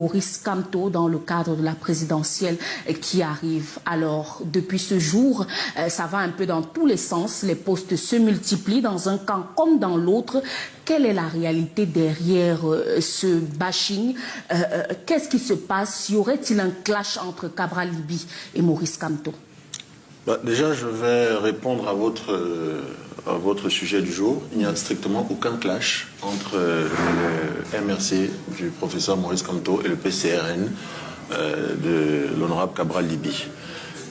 Maurice Kamto dans le cadre de la présidentielle qui arrive. Alors, depuis ce jour, ça va un peu dans tous les sens. Les postes se multiplient dans un camp comme dans l'autre. Quelle est la réalité derrière ce bashing? Qu'est-ce qui se passe? Y aurait-il un clash entre Cabral Libye et Maurice Kamto? Déjà, je vais répondre à votre sujet du jour. Il n'y a strictement aucun clash entre le MRC du professeur Maurice Kamto et le PCRN de l'honorable Cabral Libye.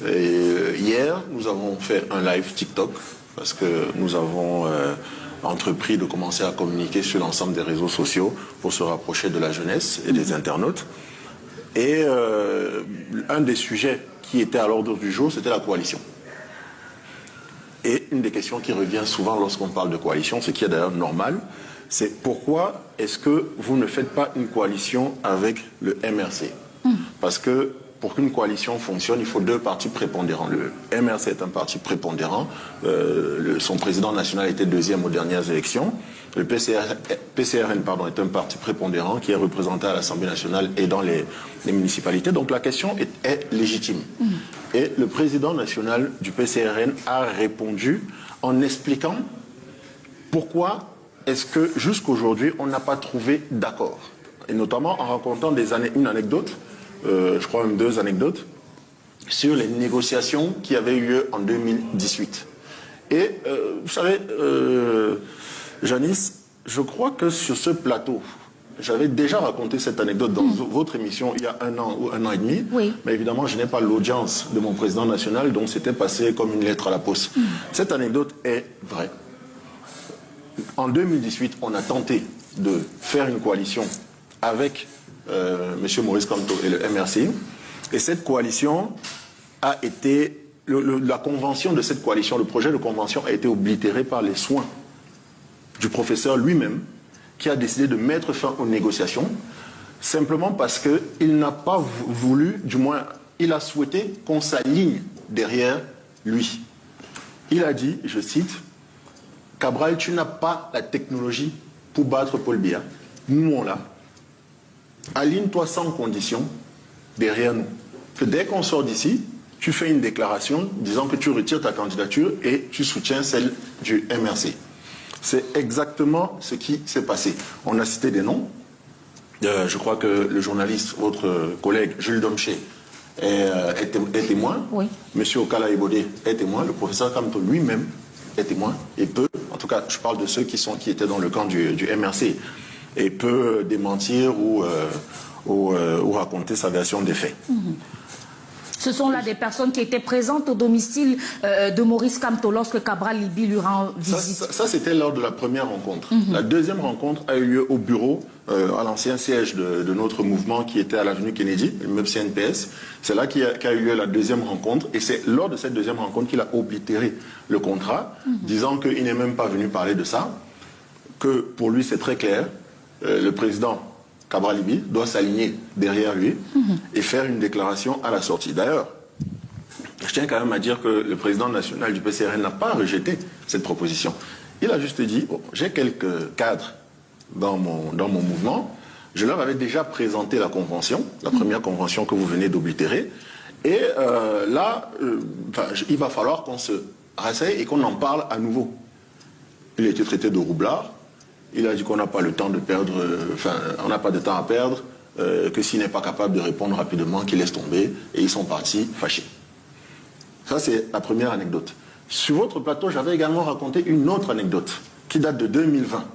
Hier, nous avons fait un live TikTok parce que nous avons entrepris de commencer à communiquer sur l'ensemble des réseaux sociaux pour se rapprocher de la jeunesse et des internautes. Et un des sujets qui était à l'ordre du jour, c'était la coalition. Et une des questions qui revient souvent lorsqu'on parle de coalition, ce qui est d'ailleurs normal, c'est pourquoi est-ce que vous ne faites pas une coalition avec le MRC? Parce que pour qu'une coalition fonctionne, il faut deux partis prépondérants. Le MRC est un parti prépondérant. Son président national était deuxième aux dernières élections. Le PCRN est un parti prépondérant qui est représenté à l'Assemblée nationale et dans les municipalités. Donc la question est légitime. Et le président national du PCRN a répondu en expliquant pourquoi est-ce que jusqu'aujourd'hui on n'a pas trouvé d'accord. Et notamment en racontant une anecdote, je crois même deux anecdotes, sur les négociations qui avaient eu lieu en 2018. Et vous savez, Janice, je crois que sur ce plateau, j'avais déjà raconté cette anecdote dans votre émission il y a un an ou un an et demi. Oui. Mais évidemment, je n'ai pas l'audience de mon président national, donc c'était passé comme une lettre à la poste. Cette anecdote est vraie. En 2018, on a tenté de faire une coalition avec M. Maurice Kamto et le MRC. Et cette coalition a été... la convention de cette coalition, le projet de convention a été oblitéré par les soins du professeur lui-même, qui a décidé de mettre fin aux négociations, simplement parce qu'il n'a pas voulu, du moins, il a souhaité qu'on s'aligne derrière lui. Il a dit, je cite, « Cabral, tu n'as pas la technologie pour battre Paul Biya. Nous, on l'a. Aligne-toi sans condition derrière nous. Que dès qu'on sort d'ici, tu fais une déclaration disant que tu retires ta candidature et tu soutiens celle du MRC. » C'est exactement ce qui s'est passé. On a cité des noms. Je crois que le journaliste, votre collègue Jules Domché, est témoin. Oui. Monsieur Okala Ebode est témoin. Le professeur Kamto lui-même est témoin. Et peut, en tout cas, je parle de ceux qui étaient dans le camp du MRC, et peut démentir ou raconter sa version des faits. Ce sont là des personnes qui étaient présentes au domicile de Maurice Kamto lorsque Cabral Libye lui rend visite. Ça c'était lors de la première rencontre. La deuxième rencontre a eu lieu au bureau, à l'ancien siège de notre mouvement qui était à l'avenue Kennedy, le MEP CNPS. C'est là qu'a eu lieu la deuxième rencontre. Et c'est lors de cette deuxième rencontre qu'il a oblitéré le contrat, disant qu'il n'est même pas venu parler de ça, que pour lui c'est très clair, le président Cabral Libye doit s'aligner derrière lui et faire une déclaration à la sortie. D'ailleurs, je tiens quand même à dire que le président national du PCRN n'a pas rejeté cette proposition. Il a juste dit, oh, j'ai quelques cadres dans mon mouvement, je leur avais déjà présenté la convention, la première convention que vous venez d'oblitérer, et là, il va falloir qu'on se rasseye et qu'on en parle à nouveau. Il a été traité de roublard. Il a dit qu'on n'a pas le temps de perdre, on n'a pas de temps à perdre, que s'il n'est pas capable de répondre rapidement, qu'il laisse tomber, et ils sont partis fâchés. Ça, c'est la première anecdote. Sur votre plateau, j'avais également raconté une autre anecdote, qui date de 2020.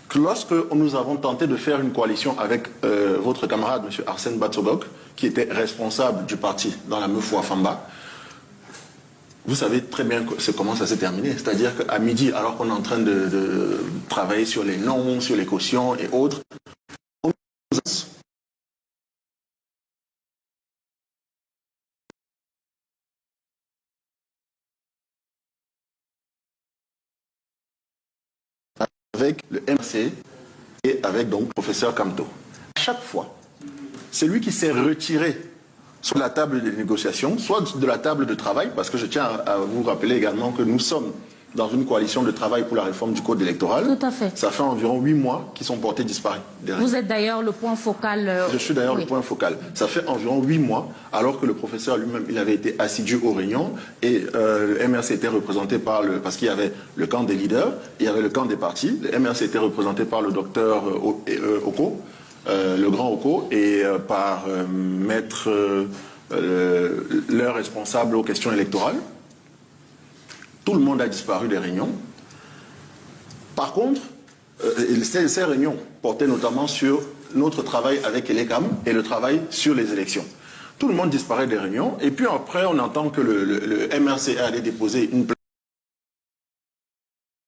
Que lorsque nous avons tenté de faire une coalition avec votre camarade, M. Arsène Batsobok, qui était responsable du parti dans la Meufou Famba, vous savez très bien comment ça s'est terminé. C'est-à-dire qu'à midi, alors qu'on est en train de travailler sur les noms, sur les cautions et autres, on avec le MRC et avec donc le professeur Kamto. À chaque fois, c'est lui qui s'est retiré sur la table des négociations, soit de la table de travail, parce que je tiens à vous rappeler également que nous sommes dans une coalition de travail pour la réforme du code électoral. Tout à fait. Ça fait environ 8 mois qu'ils sont portés disparus. Vous êtes d'ailleurs le point focal. Je suis d'ailleurs le point focal. Ça fait environ 8 mois, alors que le professeur lui-même, il avait été assidu aux réunions et le MRC était représenté par parce qu'il y avait le camp des leaders, il y avait le camp des partis. Le MRC était représenté par le docteur Oko, le grand Oko, et par maître leur responsable aux questions électorales. Tout le monde a disparu des réunions. Par contre, ces réunions portaient notamment sur notre travail avec Elecam et le travail sur les élections. Tout le monde disparaît des réunions et puis après on entend que le MRC allait déposer une plainte